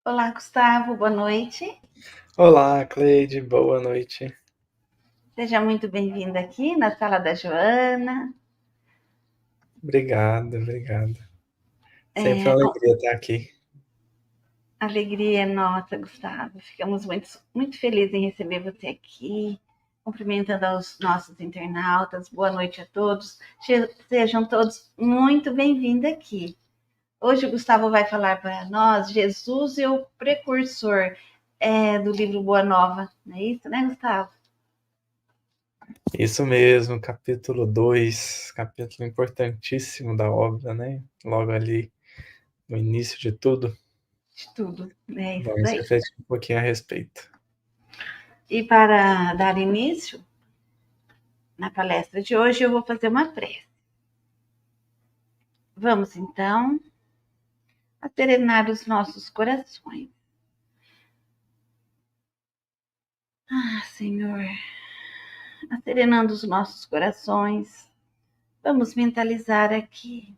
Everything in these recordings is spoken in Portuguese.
Olá, Gustavo, boa noite. Olá, Cleide, boa noite. Seja muito bem-vindo aqui na sala da Joana. Obrigado, obrigado. Sempre É, uma com alegria estar aqui. alegria é nossa, Gustavo. Ficamos muito felizes em receber você aqui, cumprimentando aos nossos internautas. Boa noite a todos. Sejam todos muito bem-vindos aqui. Hoje o Gustavo vai falar para nós Jesus e o precursor do livro Boa Nova. Não é isso, né, Gustavo? Isso mesmo, capítulo 2, capítulo importantíssimo da obra, né? Logo ali no início de tudo, De tudo. É isso vamos aí. refletir um pouquinho a respeito. E para dar início, na palestra de hoje eu vou fazer uma prece. Vamos então a serenar os nossos corações. Ah, Senhor, a serenando os nossos corações, vamos mentalizar aqui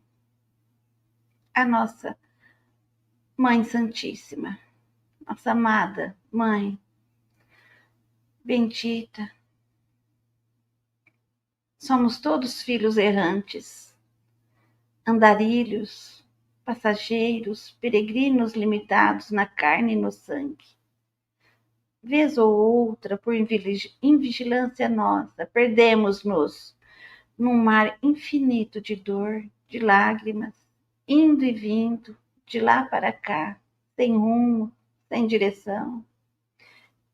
a nossa Mãe Santíssima, nossa amada Mãe bendita. Somos todos filhos errantes, andarilhos, passageiros, peregrinos limitados na carne e no sangue. Vez ou outra, por invigilância nossa, perdemos-nos num mar infinito de dor, de lágrimas, indo e vindo, de lá para cá, sem rumo, sem direção.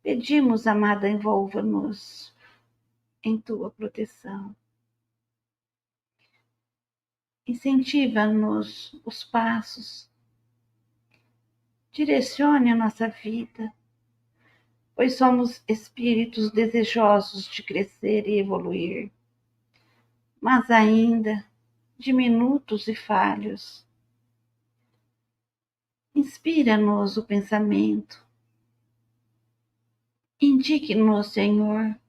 Pedimos, amada, envolva-nos em tua proteção. Incentiva-nos os passos, direcione a nossa vida, pois somos espíritos desejosos de crescer e evoluir, mas ainda diminutos e falhos. Inspira-nos o pensamento. Indique-nos, Senhor,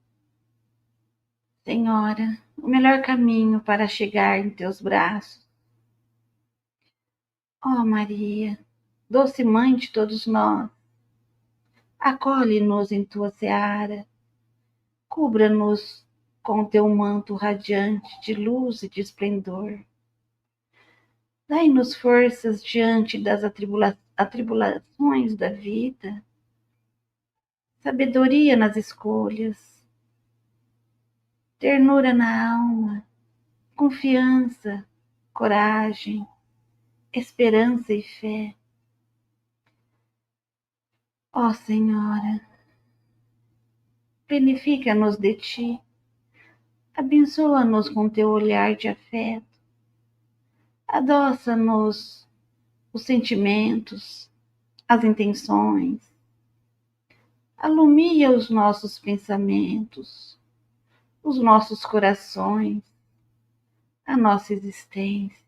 Senhora, o melhor caminho para chegar em teus braços. Ó Maria, doce mãe de todos nós, acolhe-nos em tua seara, cubra-nos com teu manto radiante de luz e de esplendor. Dai-nos forças diante das atribulações da vida, sabedoria nas escolhas, ternura na alma, confiança, coragem, esperança e fé. Ó Senhora, plenifica-nos de ti, abençoa-nos com teu olhar de afeto, adoça-nos os sentimentos, as intenções, alumia os nossos pensamentos, os nossos corações, a nossa existência.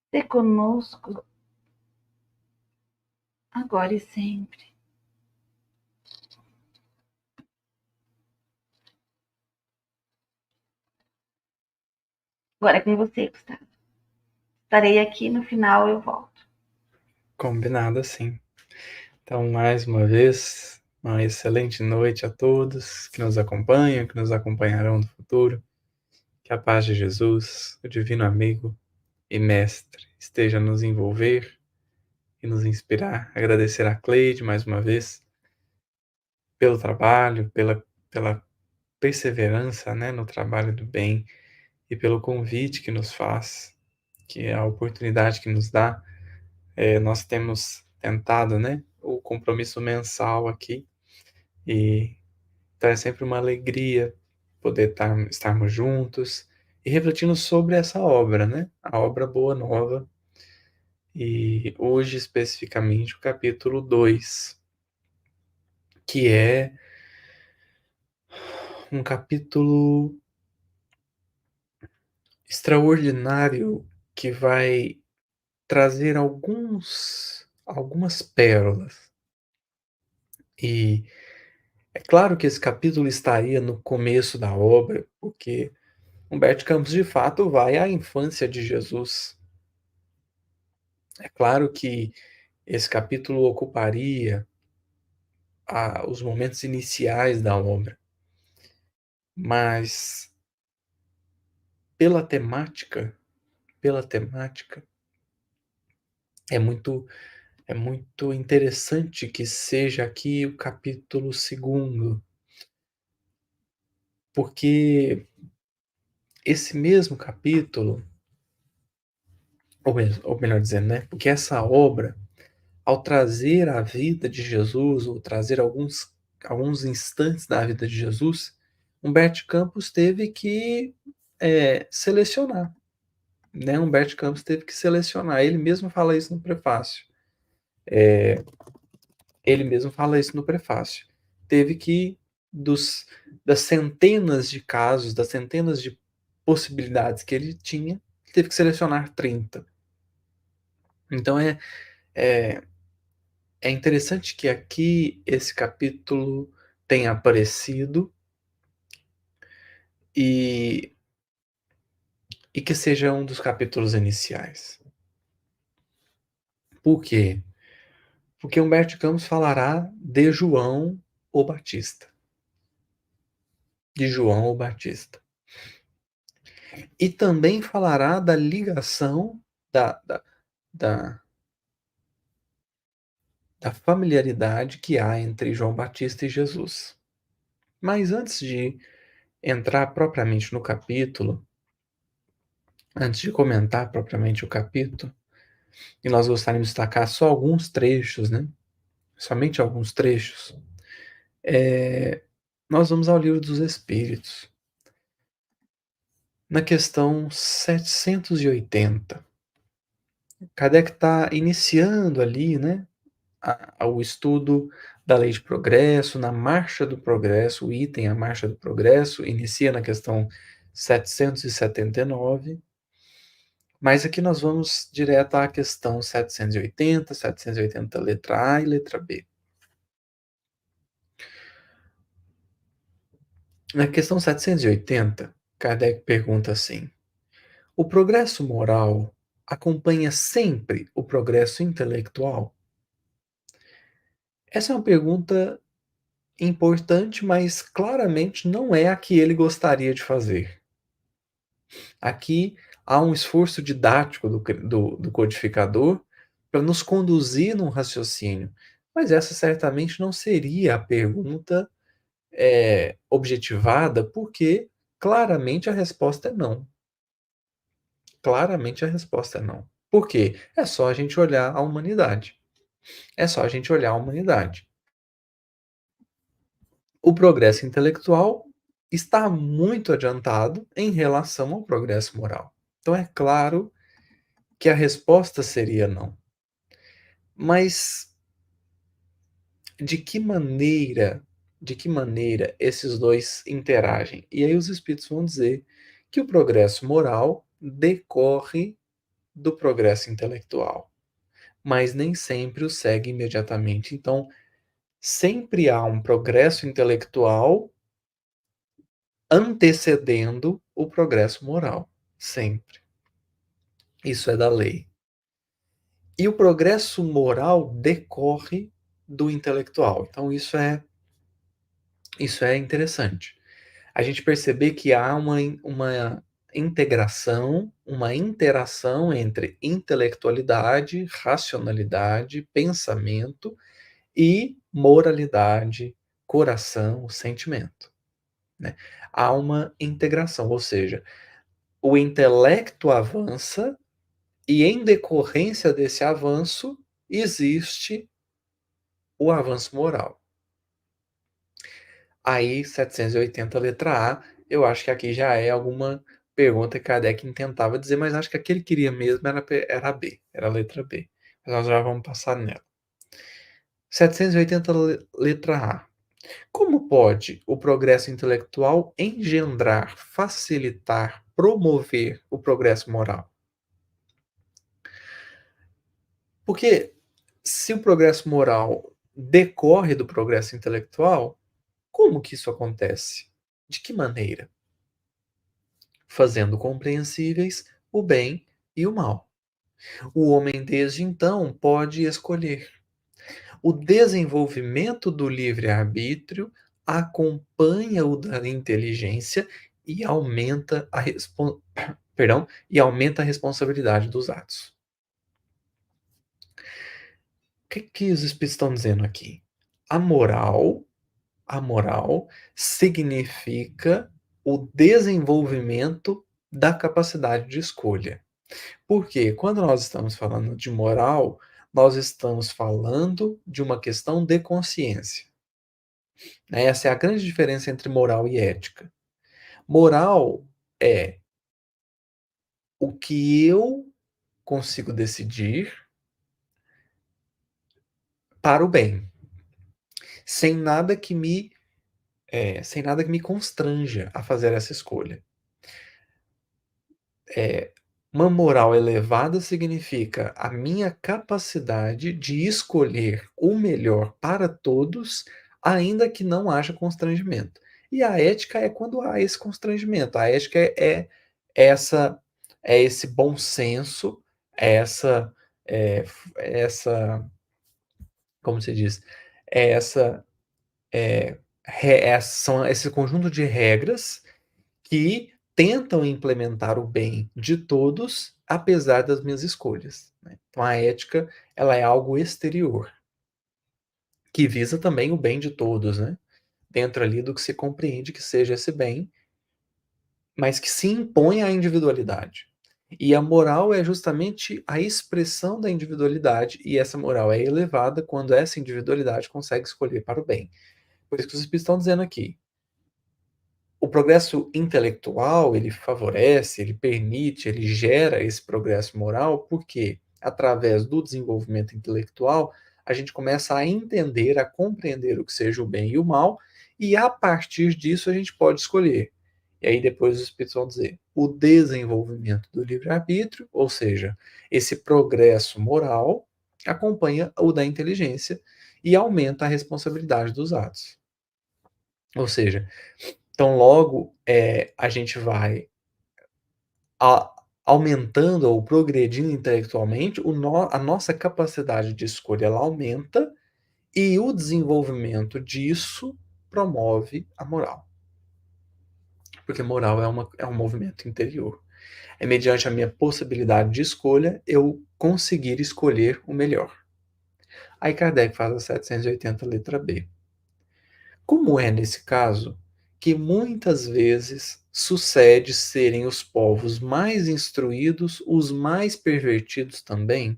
Sê conosco, agora e sempre. Agora é com você, Gustavo. Estarei aqui, no final eu volto. Combinado assim. Então, mais uma vez, uma excelente noite a todos que nos acompanham, que nos acompanharão no futuro. Que a paz de Jesus, o divino amigo e mestre, esteja a nos envolver e nos inspirar. Agradecer a Cleide mais uma vez pelo trabalho, pela perseverança, né, no trabalho do bem e pelo convite que nos faz, que é a oportunidade que nos dá. Nós temos tentado, né, o compromisso mensal aqui e então é sempre uma alegria poder estarmos juntos e refletindo sobre essa obra, né, a obra Boa Nova. E hoje, especificamente, o capítulo 2, que é um capítulo extraordinário que vai trazer algumas pérolas. E é claro que esse capítulo estaria no começo da obra, porque Humberto Campos de fato vai à infância de Jesus. É claro que esse capítulo ocuparia os momentos iniciais da obra, mas pela temática, pela temática, é muito é muito interessante que seja aqui o capítulo segundo, porque esse mesmo capítulo, ou melhor dizendo, né? Porque essa obra, ao trazer a vida de Jesus, ou trazer alguns instantes da vida de Jesus, Humberto Campos teve que selecionar, né? Humberto Campos teve que selecionar. Ele mesmo fala isso no prefácio. Ele mesmo fala isso no prefácio. Teve que, das centenas de casos, das centenas de possibilidades que ele tinha, teve que selecionar 30. Então é, é interessante que aqui esse capítulo tenha aparecido e, e que seja um dos capítulos iniciais. Por quê? Porque Humberto Campos falará de João o Batista. De João o Batista. E também falará da ligação, da, da, da, da familiaridade que há entre João Batista e Jesus. Mas antes de entrar propriamente no capítulo, antes de comentar propriamente o capítulo, e nós gostaríamos de destacar só alguns trechos, né? Somente alguns trechos. Nós vamos ao Livro dos Espíritos. Na questão 780, Kardec está iniciando ali, né, o estudo da lei de progresso, na marcha do progresso, o item A Marcha do Progresso, inicia na questão 779, mas aqui nós vamos direto à questão 780 letra A e letra B. Na questão 780, Kardec pergunta assim: o progresso moral acompanha sempre o progresso intelectual? Essa é uma pergunta importante, mas claramente não é a que ele gostaria de fazer. Aqui há um esforço didático do codificador para nos conduzir num raciocínio, mas essa certamente não seria a pergunta objetivada, porque claramente a resposta é não. Claramente a resposta é não. Por quê? É só a gente olhar a humanidade. É só a gente olhar a humanidade. O progresso intelectual está muito adiantado em relação ao progresso moral. Então é claro que a resposta seria não. Mas de que maneira esses dois interagem? E aí os espíritos vão dizer que o progresso moral decorre do progresso intelectual, mas nem sempre o segue imediatamente. Então, sempre há um progresso intelectual antecedendo o progresso moral. Sempre. Isso é da lei. E o progresso moral decorre do intelectual. Então, isso é interessante. A gente perceber que há uma integração, uma interação entre intelectualidade, racionalidade, pensamento e moralidade, coração, sentimento, né? Há uma integração, ou seja, o intelecto avança e, em decorrência desse avanço, existe o avanço moral. Aí, 780, letra A, eu acho que aqui já é alguma pergunta que Kardec tentava dizer, mas acho que a que ele queria mesmo era a B, era a letra B. Mas nós já vamos passar nela. 780, letra A. Como pode o progresso intelectual engendrar, facilitar, promover o progresso moral? Porque se o progresso moral decorre do progresso intelectual, como que isso acontece? De que maneira? Fazendo compreensíveis o bem e o mal. O homem, desde então, pode escolher. O desenvolvimento do livre-arbítrio acompanha o da inteligência e aumenta a, e aumenta a responsabilidade dos atos. O que os espíritos estão dizendo aqui? A moral significa o desenvolvimento da capacidade de escolha. Porque quando nós estamos falando de moral, nós estamos falando de uma questão de consciência. Essa é a grande diferença entre moral e ética. Moral é o que eu consigo decidir para o bem, sem nada que me constranja a fazer essa escolha. Uma moral elevada significa a minha capacidade de escolher o melhor para todos, ainda que não haja constrangimento. E a ética é quando há esse constrangimento. A ética essa é esse bom senso, é essa como se diz, é essa são esse conjunto de regras que tentam implementar o bem de todos, apesar das minhas escolhas, né? Então a ética, ela é algo exterior, que visa também o bem de todos, né? Dentro ali do que se compreende que seja esse bem, mas que se impõe à individualidade. E a moral é justamente a expressão da individualidade, e essa moral é elevada quando essa individualidade consegue escolher para o bem. Por isso que os espíritos estão dizendo aqui, o progresso intelectual, ele favorece, ele permite, ele gera esse progresso moral, porque através do desenvolvimento intelectual, a gente começa a entender, a compreender o que seja o bem e o mal, e a partir disso a gente pode escolher. E aí depois os espíritos vão dizer, o desenvolvimento do livre-arbítrio, ou seja, esse progresso moral, acompanha o da inteligência e aumenta a responsabilidade dos atos. Ou seja, então, logo, a gente vai aumentando ou progredindo intelectualmente, a nossa capacidade de escolha ela aumenta e o desenvolvimento disso promove a moral. Porque moral é um movimento interior. É mediante a minha possibilidade de escolha eu conseguir escolher o melhor. Aí Kardec faz a 780, letra B. Como é nesse caso que muitas vezes sucede serem os povos mais instruídos os mais pervertidos também?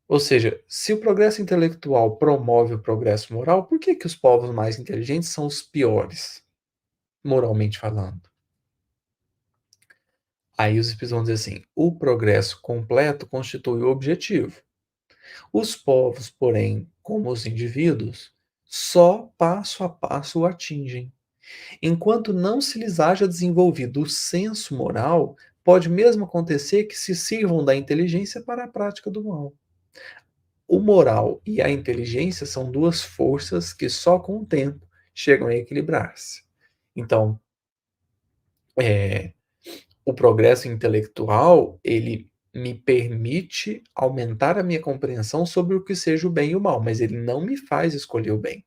Ou seja, se o progresso intelectual promove o progresso moral, por que os povos mais inteligentes são os piores, moralmente falando? Aí os espíritos vão dizer assim: o progresso completo constitui o objetivo. Os povos, porém, como os indivíduos, só passo a passo o atingem. Enquanto não se lhes haja desenvolvido o senso moral, pode mesmo acontecer que se sirvam da inteligência para a prática do mal. O moral e a inteligência são duas forças que só com o tempo chegam a equilibrar-se. Então, o progresso intelectual, ele me permite aumentar a minha compreensão sobre o que seja o bem e o mal, mas ele não me faz escolher o bem.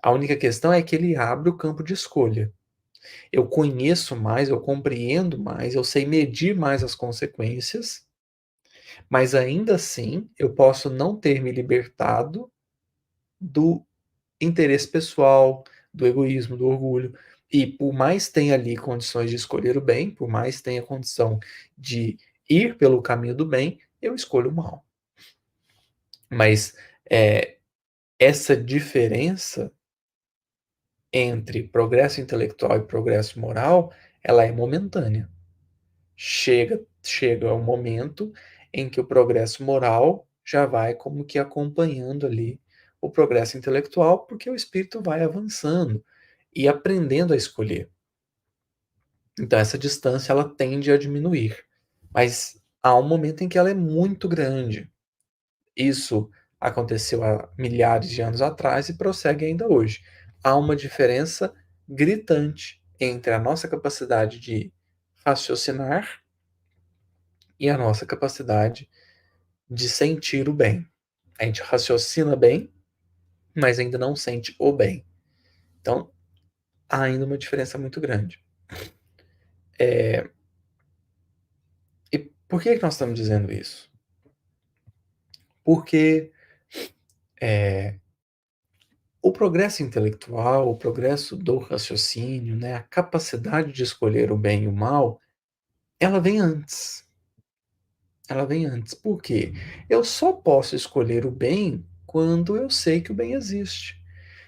A única questão é que ele abre o campo de escolha. Eu conheço mais, eu compreendo mais, eu sei medir mais as consequências, mas ainda assim eu posso não ter me libertado do interesse pessoal, do egoísmo, do orgulho. E por mais tenha ali condições de escolher o bem, por mais tenha condição de ir pelo caminho do bem, eu escolho o mal. Mas essa diferença entre progresso intelectual e progresso moral, ela é momentânea. Chega um momento em que o progresso moral já vai como que acompanhando ali o progresso intelectual, porque o espírito vai avançando e aprendendo a escolher. Então essa distância ela tende a diminuir, mas há um momento em que ela é muito grande. Isso aconteceu há milhares de anos atrás e prossegue ainda hoje. Há uma diferença gritante entre a nossa capacidade de raciocinar e a nossa capacidade de sentir o bem. A gente raciocina bem, mas ainda não sente o bem. Então, há ainda uma diferença muito grande. E por que nós estamos dizendo isso? Porque o progresso intelectual, o progresso do raciocínio, né, a capacidade de escolher o bem e o mal, ela vem antes. Ela vem antes. Por quê? Eu só posso escolher o bem quando eu sei que o bem existe.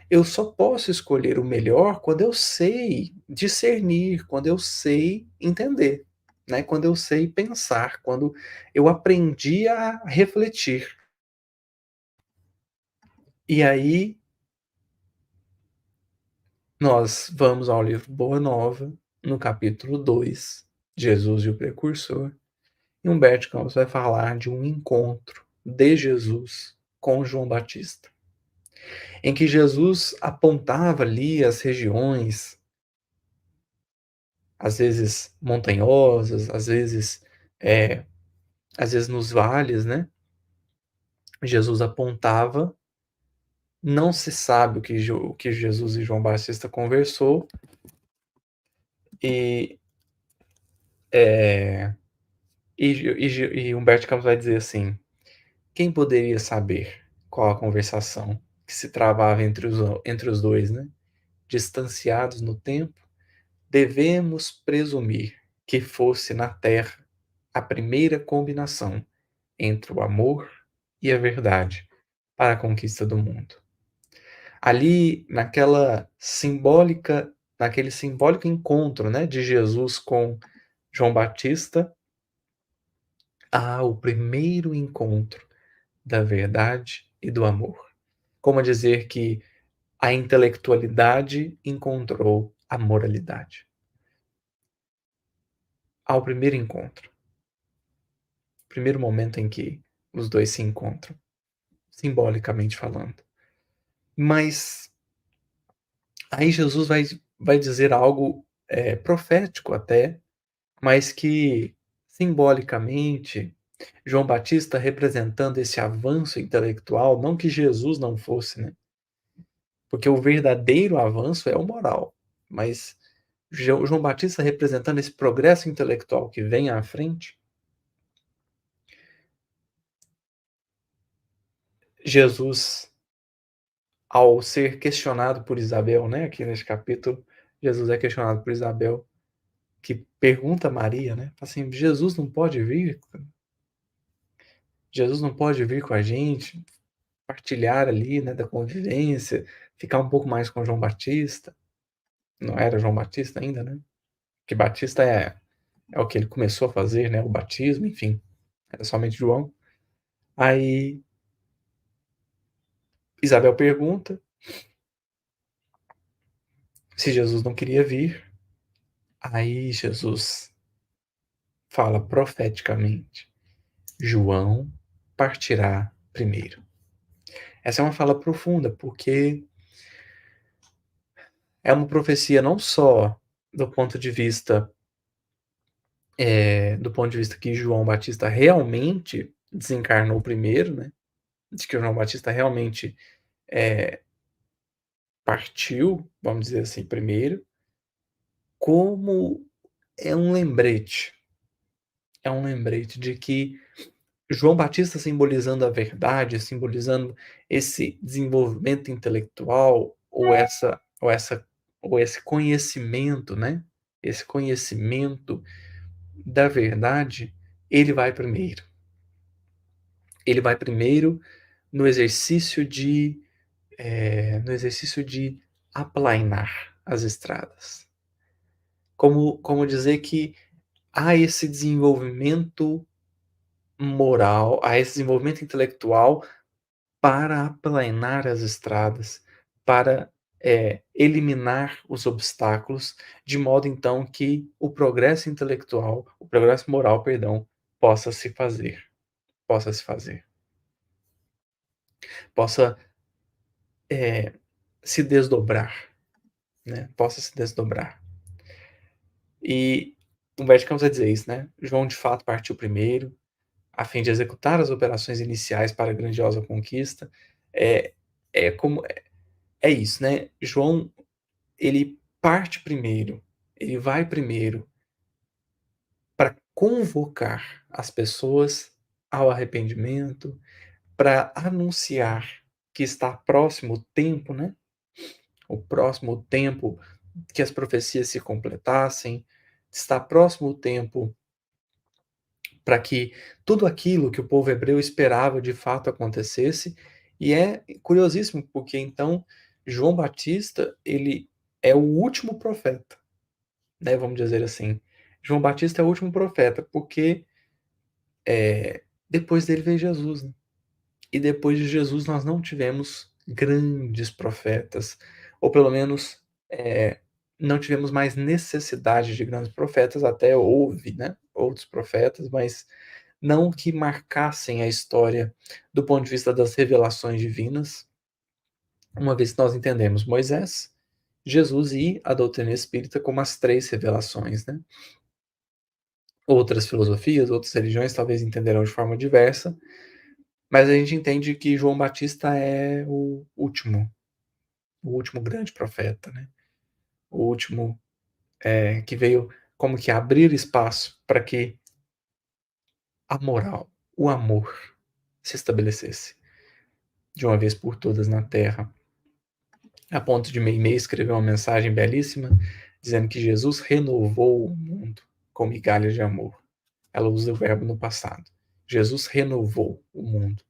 Eu só posso escolher o melhor quando eu sei discernir, quando eu sei entender, né? Quando eu sei pensar, quando eu aprendi a refletir. E aí nós vamos ao livro Boa Nova, no capítulo 2, Jesus e o Precursor, e Humberto Campos vai falar de um encontro de Jesus com João Batista, em que Jesus apontava ali as regiões, às vezes montanhosas, é, às vezes nos vales, né? Jesus apontava, não se sabe o que Jesus e João Batista conversou, e, é, e Humberto Campos vai dizer assim: quem poderia saber qual a conversação que se travava entre os dois, né? Distanciados no tempo, devemos presumir que fosse na Terra a primeira combinação entre o amor e a verdade para a conquista do mundo. Ali, naquele simbólico encontro, né, de Jesus com João Batista, há o primeiro encontro da verdade e do amor. Como dizer que a intelectualidade encontrou a moralidade. Ao primeiro encontro, primeiro momento em que os dois se encontram, simbolicamente falando. Mas aí Jesus vai dizer algo profético até, mas que simbolicamente João Batista representando esse avanço intelectual, não que Jesus não fosse, né? Porque o verdadeiro avanço é o moral, mas João Batista representando esse progresso intelectual que vem à frente, Jesus, ao ser questionado por Isabel, né, aqui neste capítulo, Jesus é questionado por Isabel, que pergunta a Maria, né, assim, Jesus não pode vir? Jesus não pode vir com a gente, partilhar ali, né, da convivência, ficar um pouco mais com João Batista? Não era João Batista ainda, né? Que Batista é o que ele começou a fazer, né, o batismo, enfim, era somente João. Aí Isabel pergunta se Jesus não queria vir. Aí Jesus fala profeticamente: João partirá primeiro. Essa é uma fala profunda, porque é uma profecia não só do ponto de vista que João Batista realmente desencarnou primeiro, né? De que João Batista realmente partiu, vamos dizer assim, primeiro, como é um lembrete de que João Batista simbolizando a verdade, simbolizando esse desenvolvimento intelectual ou esse conhecimento, né? Esse conhecimento da verdade, ele vai primeiro. Ele vai primeiro no exercício no exercício de aplainar as estradas. Como dizer que há esse desenvolvimento moral, há esse desenvolvimento intelectual para aplanar as estradas, para eliminar os obstáculos, de modo então que o progresso intelectual, o progresso moral, perdão, possa se fazer, possa se fazer, possa se desdobrar, né? Possa se desdobrar. E Humberto Campos vai dizer isso, né? João de fato partiu primeiro, a fim de executar as operações iniciais para a grandiosa conquista. É, como é isso, né? João, ele parte primeiro, ele vai primeiro para convocar as pessoas ao arrependimento, para anunciar que está próximo o tempo, né? O próximo tempo que as profecias se completassem, está próximo o tempo para que tudo aquilo que o povo hebreu esperava de fato acontecesse. E é curiosíssimo, porque então João Batista, ele é o último profeta, né, vamos dizer assim. João Batista é o último profeta, porque depois dele veio Jesus, né? E depois de Jesus nós não tivemos grandes profetas, ou pelo menos é, não tivemos mais necessidade de grandes profetas. Até houve, né, outros profetas, mas não que marcassem a história do ponto de vista das revelações divinas, uma vez que nós entendemos Moisés, Jesus e a doutrina espírita como as três revelações, né? Outras filosofias, outras religiões talvez entenderão de forma diversa, mas a gente entende que João Batista é o último grande profeta, né? O último que veio como que abrir espaço para que a moral, o amor se estabelecesse de uma vez por todas na Terra, a ponto de Meimei escrever uma mensagem belíssima dizendo que Jesus renovou o mundo com migalhas de amor. Ela usa o verbo no passado. Jesus renovou o mundo.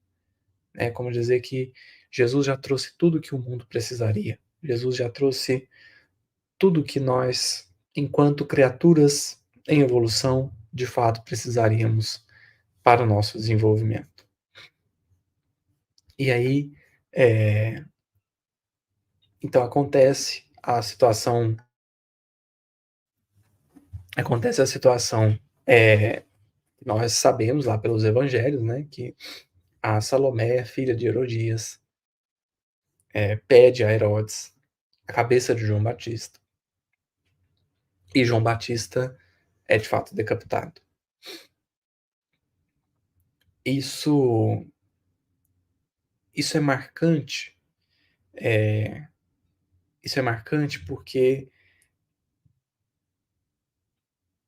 É como dizer que Jesus já trouxe tudo que o mundo precisaria. Jesus já trouxe tudo que nós, enquanto criaturas em evolução, de fato precisaríamos para o nosso desenvolvimento. E aí, então acontece a situação, nós sabemos lá pelos evangelhos, né, que a Salomé, filha de Herodias, pede a Herodes a cabeça de João Batista. E João Batista é de fato decapitado. Isso, isso é marcante. Isso é marcante porque,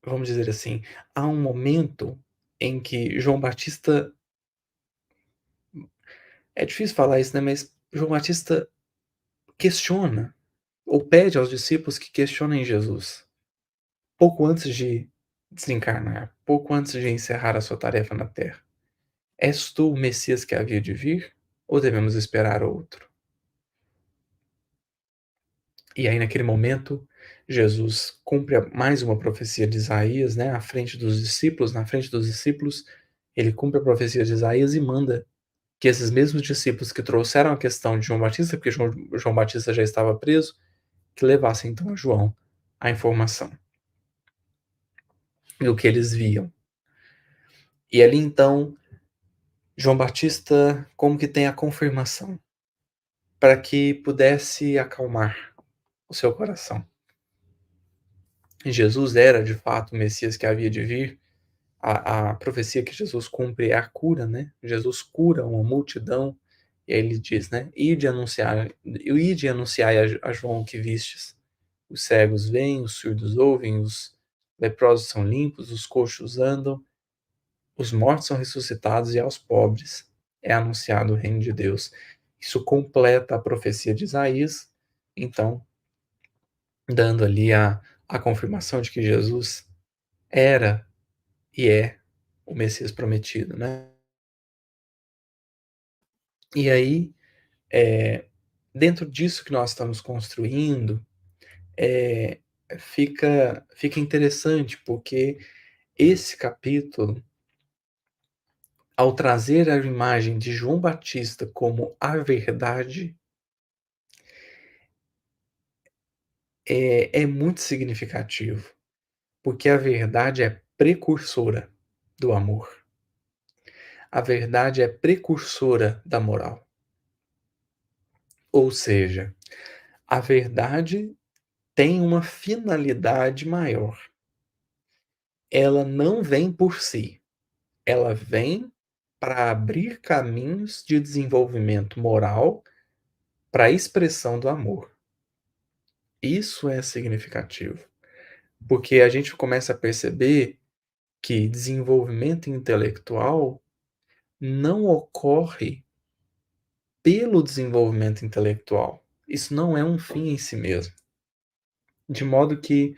vamos dizer assim, há um momento em que João Batista, é difícil falar isso, né? Mas João Batista questiona, ou pede aos discípulos que questionem Jesus, pouco antes de desencarnar, pouco antes de encerrar a sua tarefa na Terra. És tu o Messias que havia de vir, ou devemos esperar outro? E aí, naquele momento, Jesus cumpre mais uma profecia de Isaías, né, à frente dos discípulos, na frente dos discípulos, ele cumpre a profecia de Isaías e manda que esses mesmos discípulos que trouxeram a questão de João Batista, porque João Batista já estava preso, que levassem então a João a informação do que eles viam. E ali então, João Batista como que tem a confirmação para que pudesse acalmar o seu coração. Jesus era de fato o Messias que havia de vir. A profecia que Jesus cumpre é a cura, né? Jesus cura uma multidão, e aí ele diz, né? Ide anunciai a João o que vistes. Os cegos veem, os surdos ouvem, os leprosos são limpos, os coxos andam, os mortos são ressuscitados, e aos pobres é anunciado o reino de Deus. Isso completa a profecia de Isaías, então, dando ali a confirmação de que Jesus era e é o Messias prometido, né? E aí, dentro disso que nós estamos construindo, é, fica interessante, porque esse capítulo, ao trazer a imagem de João Batista como a verdade, é muito significativo, porque a verdade é precursora do amor. A verdade é precursora da moral. Ou seja, a verdade tem uma finalidade maior. ela não vem por si, ela vem para abrir caminhos de desenvolvimento moral para a expressão do amor. Isso é significativo, porque a gente começa a perceber que desenvolvimento intelectual não ocorre pelo desenvolvimento intelectual. Isso não é um fim em si mesmo. De modo que,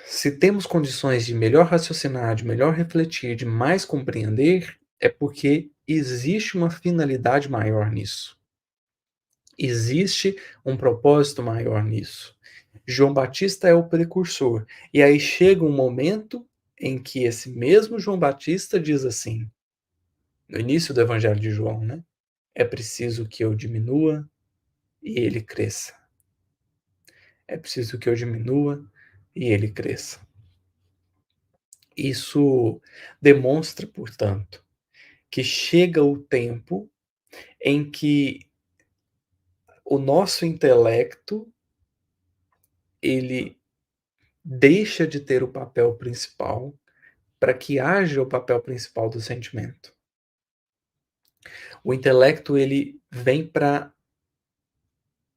se temos condições de melhor raciocinar, de melhor refletir, de mais compreender, é porque existe uma finalidade maior nisso. Existe um propósito maior nisso. João Batista é o precursor. E aí chega um momento em que esse mesmo João Batista diz assim, no início do Evangelho de João, né? É preciso que eu diminua e ele cresça. É preciso que eu diminua e ele cresça. Isso demonstra, portanto, que chega o tempo em que o nosso intelecto ele deixa de ter o papel principal para que haja o papel principal do sentimento. O intelecto ele vem para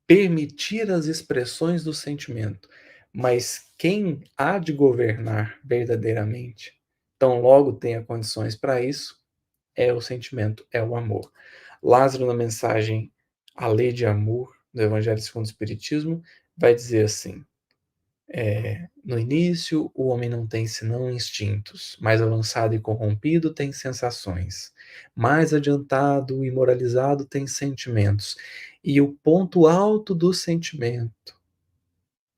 permitir as expressões do sentimento, mas quem há de governar verdadeiramente, tão logo tenha condições para isso, é o sentimento, é o amor. Lázaro, na mensagem A Lei de Amor, do Evangelho segundo o Espiritismo, vai dizer assim, no início, o homem não tem senão instintos, mais avançado e corrompido tem sensações, mais adiantado e moralizado tem sentimentos, e o ponto alto do sentimento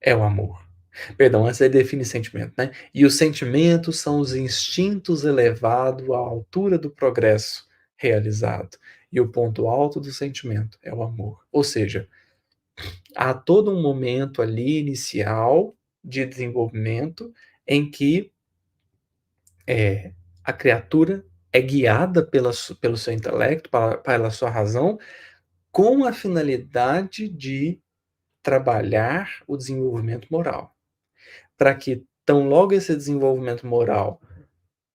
é o amor. Perdão, antes ele define sentimento, né? E os sentimentos são os instintos elevados à altura do progresso realizado. E o ponto alto do sentimento é o amor. Ou seja, há todo um momento ali inicial de desenvolvimento em que a criatura é guiada pelo seu intelecto, pela sua razão, com a finalidade de trabalhar o desenvolvimento moral. Para que, tão logo esse desenvolvimento moral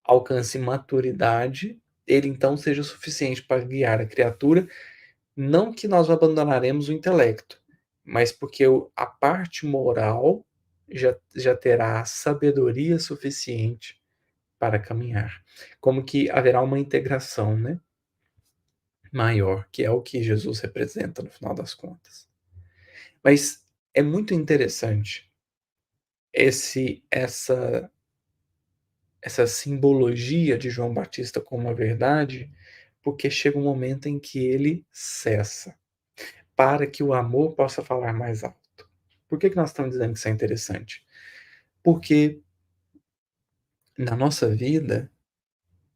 alcance maturidade, ele então seja suficiente para guiar a criatura, não que nós abandonaremos o intelecto, mas porque a parte moral já terá sabedoria suficiente para caminhar. Como que haverá uma integração, né, maior, que é o que Jesus representa no final das contas. Mas é muito interessante essa simbologia de João Batista como a verdade, porque chega um momento em que ele cessa, para que o amor possa falar mais alto. Por que nós estamos dizendo que isso é interessante? Porque na nossa vida,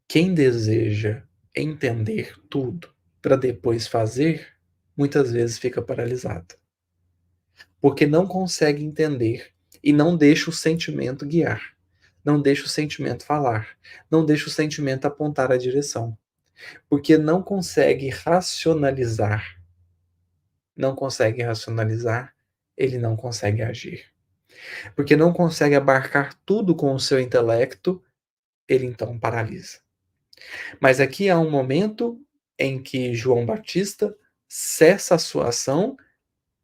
quem deseja entender tudo para depois fazer, muitas vezes fica paralisado. Porque não consegue entender e não deixa o sentimento guiar. Não deixa o sentimento falar. Não deixa o sentimento apontar a direção. Porque não consegue racionalizar. Não consegue racionalizar, ele não consegue agir. Porque não consegue abarcar tudo com o seu intelecto, ele então paralisa. Mas aqui há um momento em que João Batista cessa a sua ação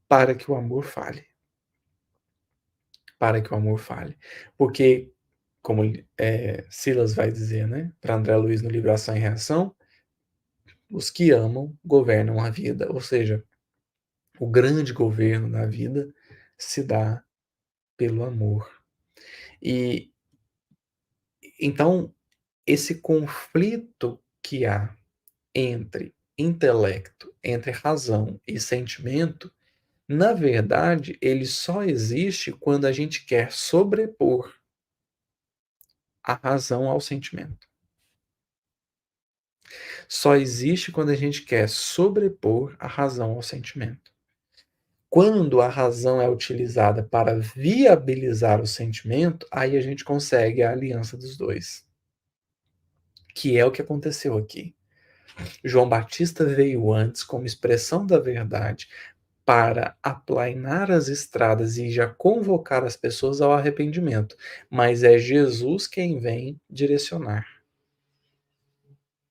para que o amor fale. Para que o amor fale. Porque, como Silas vai dizer, né, para André Luiz no livro Ação e Reação, os que amam governam a vida. Ou seja, o grande governo da vida se dá pelo amor. E então, esse conflito que há entre intelecto, entre razão e sentimento, na verdade, ele só existe quando a gente quer sobrepor a razão ao sentimento. Só existe quando a gente quer sobrepor a razão ao sentimento. Quando a razão é utilizada para viabilizar o sentimento, aí a gente consegue a aliança dos dois. Que é o que aconteceu aqui. João Batista veio antes como expressão da verdade para aplainar as estradas e já convocar as pessoas ao arrependimento, mas é Jesus quem vem direcionar.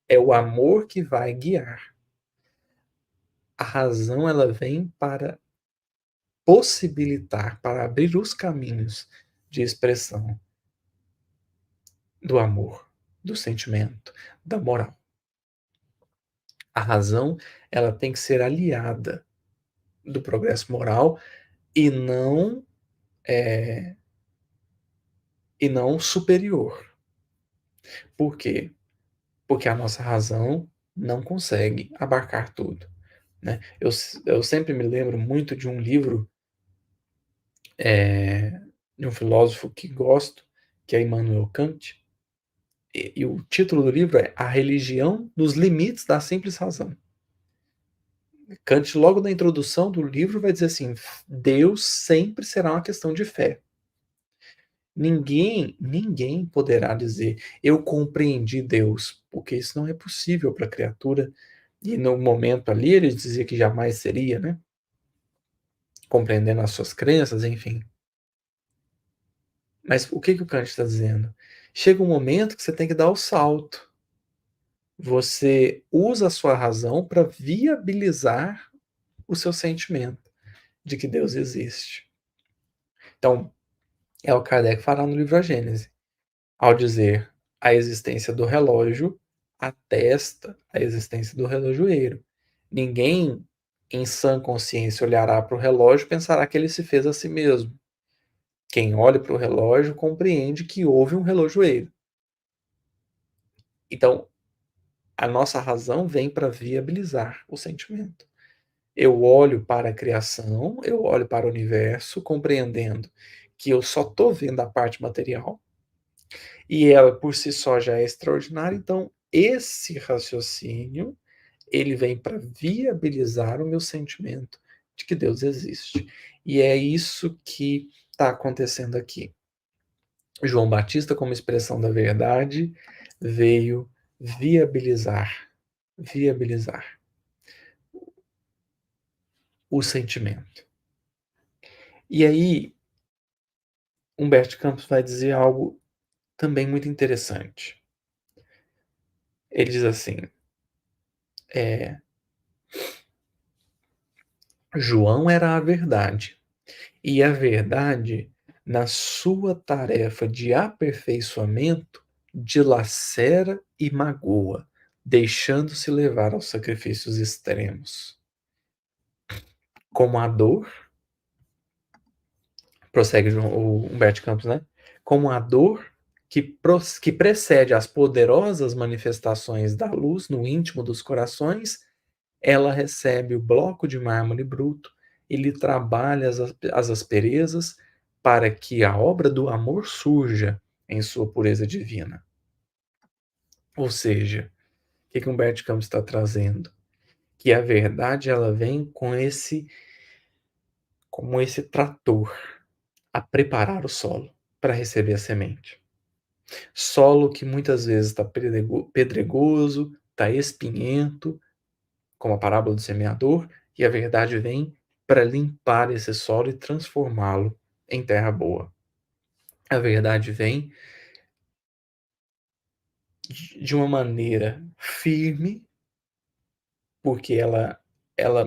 É o amor que vai guiar. A razão, ela vem para possibilitar, para abrir os caminhos de expressão do amor, do sentimento, da moral. A razão, ela tem que ser aliada do progresso moral e não superior. Por quê? Porque a nossa razão não consegue abarcar tudo, né? Eu sempre me lembro muito de um livro de um filósofo que gosto, que é Immanuel Kant, e o título do livro é A Religião nos Limites da Simples Razão. Kant, logo na introdução do livro, vai dizer assim: Deus sempre será uma questão de fé. Ninguém poderá dizer eu compreendi Deus, porque isso não é possível para a criatura. E no momento ali ele dizia que jamais seria, né? Compreendendo as suas crenças, enfim. Mas o que o Kant está dizendo? Chega um momento que você tem que dar o salto. Você usa a sua razão para viabilizar o seu sentimento de que Deus existe. Então, é o Kardec fará no livro A Gênese, ao dizer a existência do relógio atesta a existência do relojoeiro. Ninguém em sã consciência olhará para o relógio e pensará que ele se fez a si mesmo. Quem olha para o relógio compreende que houve um relojoeiro. Então, a nossa razão vem para viabilizar o sentimento. Eu olho para a criação, eu olho para o universo, compreendendo que eu só estou vendo a parte material, e ela por si só já é extraordinária, então esse raciocínio, ele vem para viabilizar o meu sentimento de que Deus existe. E é isso que está acontecendo aqui. João Batista, como expressão da verdade, veio viabilizar o sentimento. E aí, Humberto Campos vai dizer algo também muito interessante. Ele diz assim: João era a verdade, e a verdade, na sua tarefa de aperfeiçoamento, dilacera e magoa, deixando-se levar aos sacrifícios extremos. Como a dor, prossegue o Humberto Campos, né? Como a dor que precede as poderosas manifestações da luz no íntimo dos corações, ela recebe o bloco de mármore bruto e lhe trabalha as asperezas para que a obra do amor surja em sua pureza divina. Ou seja, o que Humberto Campos está trazendo? Que a verdade, ela vem como esse trator a preparar o solo para receber a semente. Solo que muitas vezes está pedregoso, está espinhento, como a parábola do semeador, e a verdade vem para limpar esse solo e transformá-lo em terra boa. A verdade vem de uma maneira firme, porque ela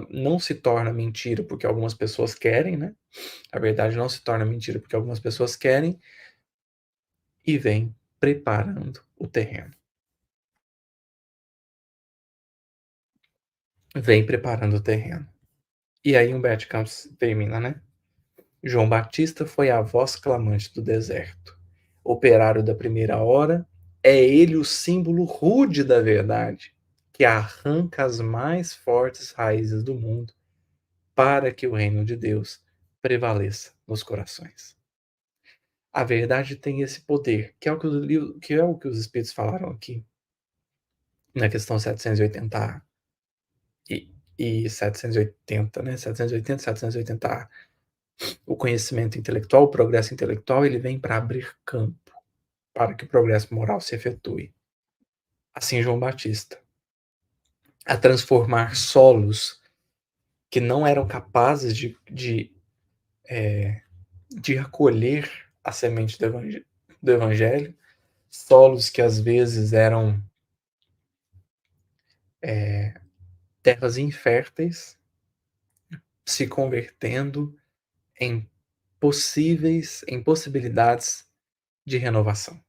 não se torna mentira porque algumas pessoas querem, né? A verdade não se torna mentira porque algumas pessoas querem, e vem preparando o terreno. Vem preparando o terreno. E aí Humberto Campos termina, né? João Batista foi a voz clamante do deserto. Operário da primeira hora, é ele o símbolo rude da verdade, que arranca as mais fortes raízes do mundo para que o reino de Deus prevaleça nos corações. A verdade tem esse poder, que é o que os espíritos falaram aqui na questão 780A e 780, né? 780 e 780A. O conhecimento intelectual, o progresso intelectual, ele vem para abrir campo, para que o progresso moral se efetue. Assim João Batista, a transformar solos que não eram capazes de acolher a semente do evangelho, solos que às vezes eram terras inférteis, se convertendo em possibilidades de renovação,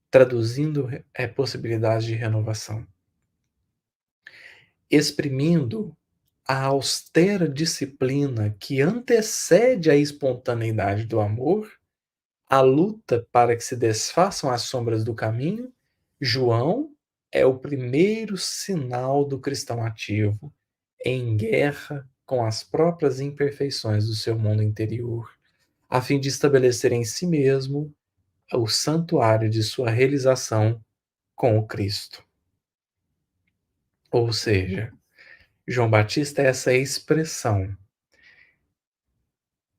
traduzindo possibilidades de renovação, exprimindo a austera disciplina que antecede a espontaneidade do amor, a luta para que se desfaçam as sombras do caminho. João é o primeiro sinal do cristão ativo, em guerra com as próprias imperfeições do seu mundo interior, a fim de estabelecer em si mesmo o santuário de sua realização com o Cristo. Ou seja, João Batista é essa expressão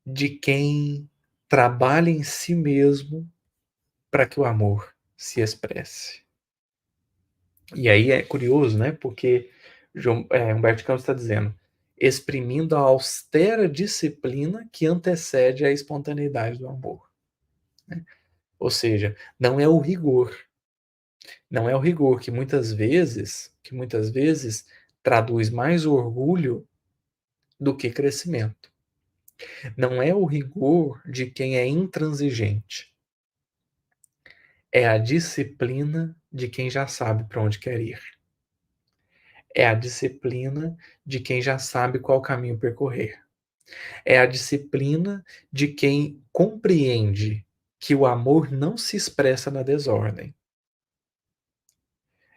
de quem trabalha em si mesmo para que o amor se expresse. E aí é curioso, né? Porque Humberto Campos está dizendo, exprimindo a austera disciplina que antecede a espontaneidade do amor. Né? Ou seja, não é o rigor. Não é o rigor que muitas vezes traduz mais orgulho do que crescimento. Não é o rigor de quem é intransigente. É a disciplina de quem já sabe para onde quer ir. É a disciplina de quem já sabe qual caminho percorrer. É a disciplina de quem compreende que o amor não se expressa na desordem.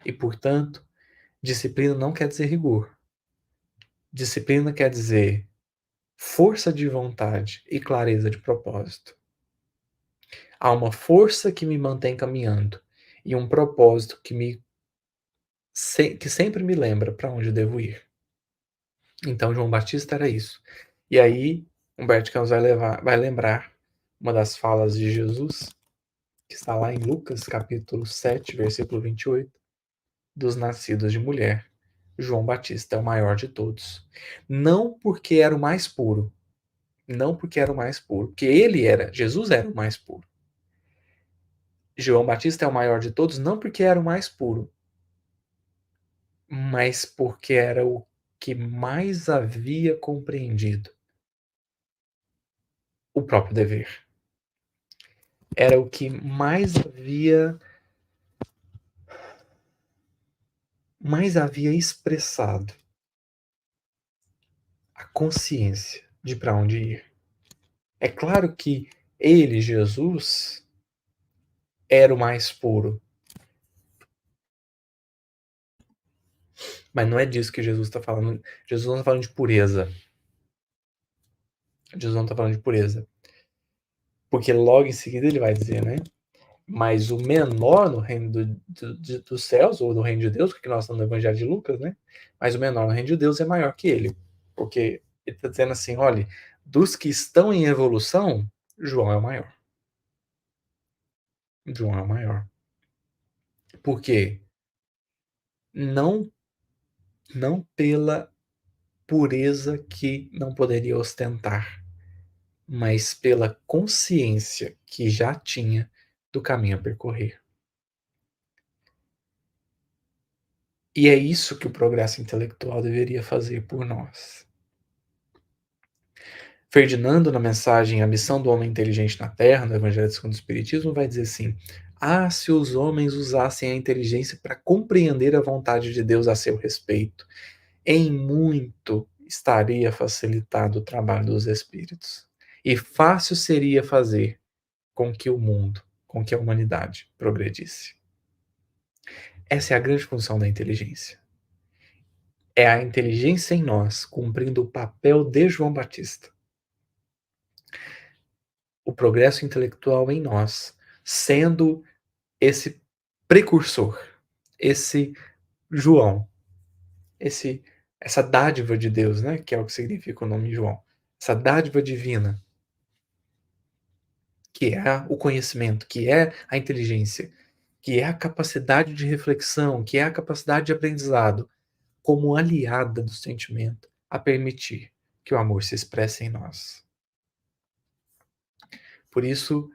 E, portanto, disciplina não quer dizer rigor. Disciplina quer dizer força de vontade e clareza de propósito. Há uma força que me mantém caminhando e um propósito que sempre me lembra para onde devo ir. Então, João Batista era isso. E aí, Humberto Campos vai lembrar uma das falas de Jesus, que está lá em Lucas, capítulo 7, versículo 28, dos nascidos de mulher. João Batista é o maior de todos. Não porque era o mais puro, porque Jesus era o mais puro. João Batista é o maior de todos, não porque era o mais puro, mas porque era o que mais havia compreendido o próprio dever. Era o que mais havia expressado a consciência de para onde ir. É claro que ele, Jesus, era o mais puro. Mas não é disso que Jesus está falando. Jesus não está falando de pureza. Jesus não está falando de pureza. Porque logo em seguida ele vai dizer, né? Mas o menor no reino dos céus, ou no reino de Deus, porque nós estamos no Evangelho de Lucas, né? Mas o menor no reino de Deus é maior que ele. Porque ele está dizendo assim, olha, dos que estão em evolução, João é o maior. João é o maior. Por quê? Não pela pureza que não poderia ostentar, mas pela consciência que já tinha do caminho a percorrer. E é isso que o progresso intelectual deveria fazer por nós. Ferdinando, na mensagem A Missão do Homem Inteligente na Terra, no Evangelho segundo o Espiritismo, vai dizer assim: se os homens usassem a inteligência para compreender a vontade de Deus a seu respeito, em muito estaria facilitado o trabalho dos espíritos. E fácil seria fazer com que o mundo, com que a humanidade progredisse. Essa é a grande função da inteligência. É a inteligência em nós cumprindo o papel de João Batista. O progresso intelectual em nós sendo esse precursor, esse João, essa dádiva de Deus, né, que é o que significa o nome João, essa dádiva divina, que é o conhecimento, que é a inteligência, que é a capacidade de reflexão, que é a capacidade de aprendizado, como aliada do sentimento, a permitir que o amor se expresse em nós. Por isso,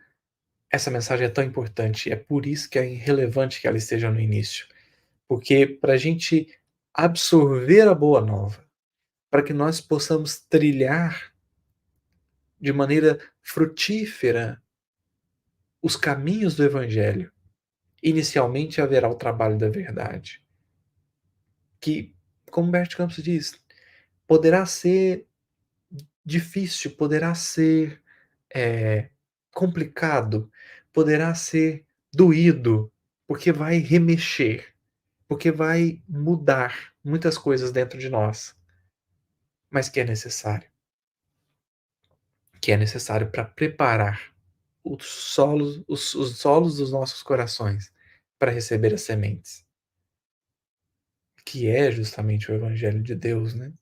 essa mensagem é tão importante, é por isso que é relevante que ela esteja no início. Porque para a gente absorver a boa nova, para que nós possamos trilhar de maneira frutífera os caminhos do Evangelho, inicialmente haverá o trabalho da verdade, que, como Bert Campos diz, poderá ser difícil, poderá ser complicado, poderá ser doído, porque vai remexer, porque vai mudar muitas coisas dentro de nós, mas que é necessário. Que é necessário para preparar os solos dos nossos corações para receber as sementes, que é justamente o Evangelho de Deus, né?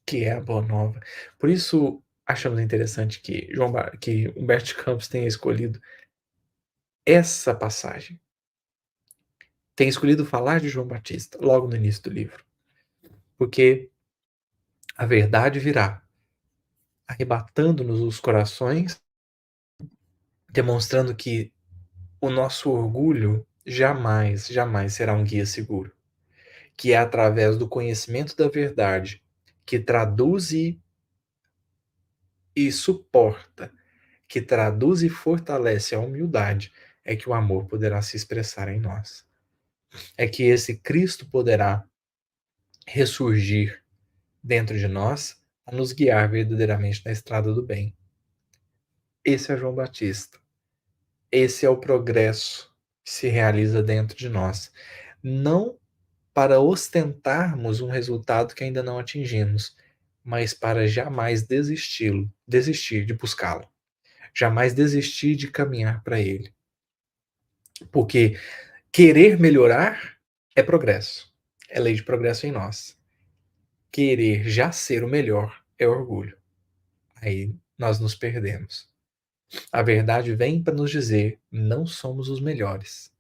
Que é a Boa Nova. Por isso, achamos interessante que Humberto Campos tenha escolhido essa passagem. Tenha escolhido falar de João Batista logo no início do livro. Porque a verdade virá, arrebatando-nos os corações, demonstrando que o nosso orgulho jamais, jamais será um guia seguro. Que é através do conhecimento da verdade, que traduz e suporta, que traduz e fortalece a humildade, é que o amor poderá se expressar em nós. É que esse Cristo poderá ressurgir dentro de nós a nos guiar verdadeiramente na estrada do bem. Esse é João Batista. Esse é o progresso que se realiza dentro de nós. Não para ostentarmos um resultado que ainda não atingimos, mas para jamais desistir de buscá-lo, jamais desistir de caminhar para ele. Porque querer melhorar é progresso, é lei de progresso em nós. Querer já ser o melhor é orgulho. Aí nós nos perdemos. A verdade vem para nos dizer: não somos os melhores,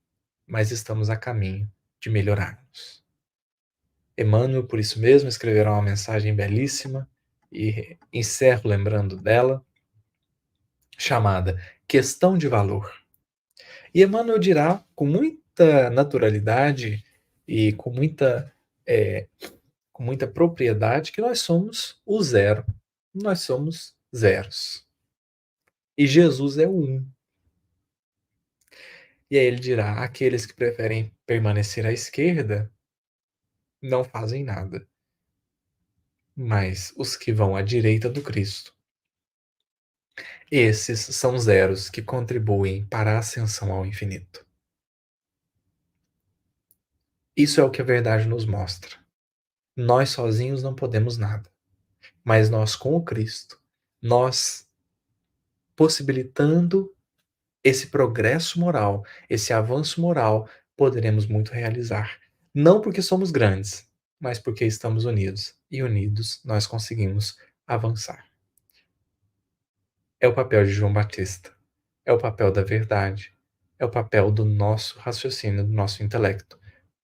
mas estamos a caminho de melhorarmos. Emmanuel, por isso mesmo, escreverá uma mensagem belíssima, e encerro lembrando dela, chamada Questão de Valor. E Emmanuel dirá com muita naturalidade e com muita propriedade que nós somos o zero. Nós somos zeros. E Jesus é o um. E aí ele dirá: aqueles que preferem permanecer à esquerda não fazem nada. Mas os que vão à direita do Cristo, esses são zeros que contribuem para a ascensão ao infinito. Isso é o que a verdade nos mostra. Nós sozinhos não podemos nada, mas nós com o Cristo, nós possibilitando esse progresso moral, esse avanço moral, poderemos muito realizar. Não porque somos grandes, mas porque estamos unidos. E unidos nós conseguimos avançar. É o papel de João Batista. É o papel da verdade. É o papel do nosso raciocínio, do nosso intelecto.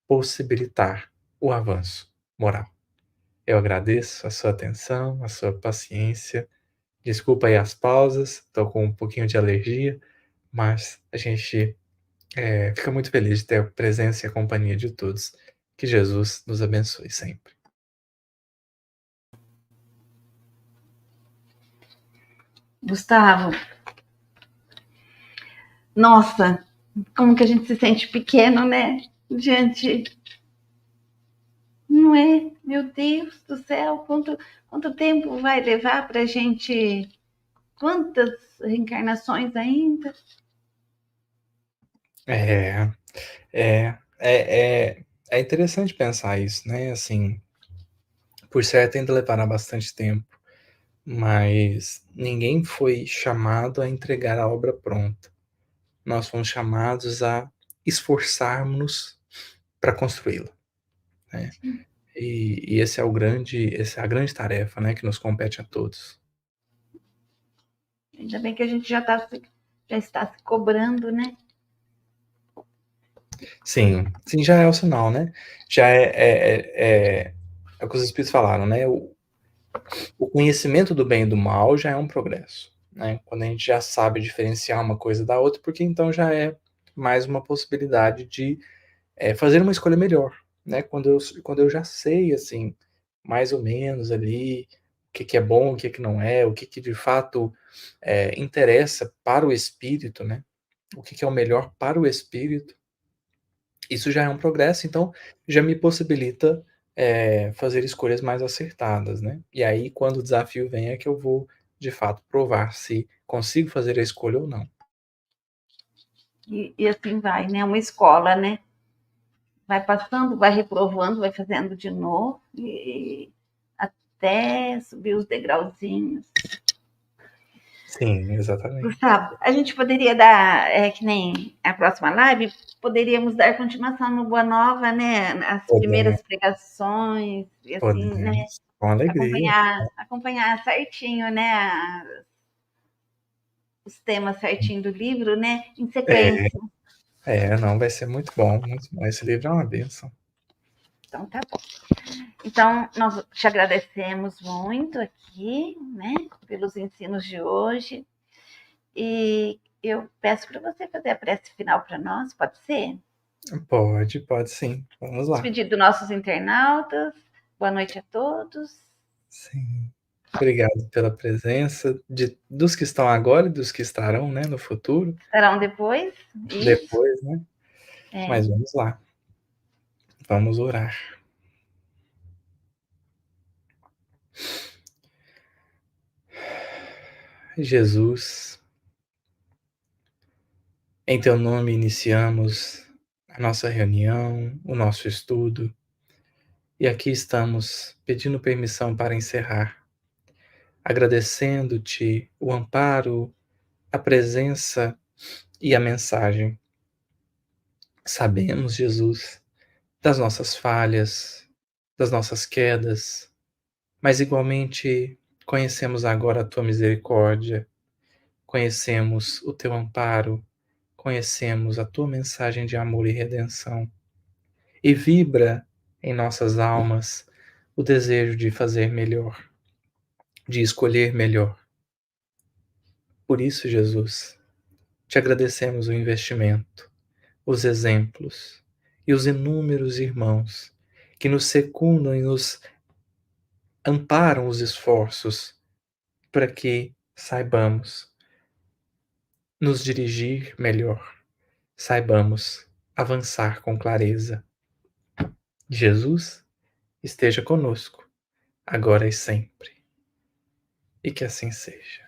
Possibilitar o avanço moral. Eu agradeço a sua atenção, a sua paciência. Desculpa aí as pausas, estou com um pouquinho de alergia, mas a gente fica muito feliz de ter a presença e a companhia de todos. Que Jesus nos abençoe sempre. Gustavo, nossa, como que a gente se sente pequeno, né? Diante. Não é? Meu Deus do céu, quanto tempo vai levar para a gente? Quantas reencarnações ainda? É interessante pensar isso, né? Assim, por certo ainda levará bastante tempo, mas ninguém foi chamado a entregar a obra pronta. Nós fomos chamados a esforçarmos para construí-la, né? E essa é a grande tarefa, né, que nos compete a todos. Ainda bem que a gente já está se cobrando, né? Sim, já é o sinal, né? Já é o que os Espíritos falaram, né? O conhecimento do bem e do mal já é um progresso, né? Quando a gente já sabe diferenciar uma coisa da outra, porque então já é mais uma possibilidade de fazer uma escolha melhor, né? Quando eu já sei, assim, mais ou menos ali, o que que é bom, o que que não é, o que que de fato interessa para o espírito, né? O que que é o melhor para o espírito, isso já é um progresso, então já me possibilita fazer escolhas mais acertadas, né? E aí, quando o desafio vem, é que eu vou, de fato, provar se consigo fazer a escolha ou não. E assim vai, né? Uma escola, né? Vai passando, vai reprovando, vai fazendo de novo, e até subir os degrauzinhos. Sim, exatamente. Gustavo, a gente poderia dar, que nem a próxima live, poderíamos dar continuação no Boa Nova, né? As Podemos, primeiras pregações, e assim, né? podemos, com alegria. Acompanhar certinho, né? Os temas certinho do livro, né? Em É, sequência. não, vai ser muito bom, muito bom. Esse livro é uma bênção. Então tá bom. Então, nós te agradecemos muito aqui, né? Pelos ensinos de hoje. E eu peço para você fazer a prece final para nós, pode ser? Pode sim. Vamos lá. Despedir dos nossos internautas. Boa noite a todos. Sim. Obrigado pela presença dos que estão agora e dos que estarão, né, no futuro, Estarão depois? Isso. depois, né? É. Mas vamos lá. Vamos orar. Jesus, em teu nome iniciamos a nossa reunião, o nosso estudo, e aqui estamos pedindo permissão para encerrar, agradecendo-te o amparo, a presença e a mensagem. Sabemos, Jesus, das nossas falhas, das nossas quedas, mas igualmente conhecemos agora a tua misericórdia, conhecemos o teu amparo, conhecemos a tua mensagem de amor e redenção, e vibra em nossas almas o desejo de fazer melhor, de escolher melhor. Por isso, Jesus, te agradecemos o investimento, os exemplos e os inúmeros irmãos que nos secundam e nos amparam os esforços para que saibamos nos dirigir melhor, saibamos avançar com clareza. Jesus esteja conosco, agora e sempre. E que assim seja.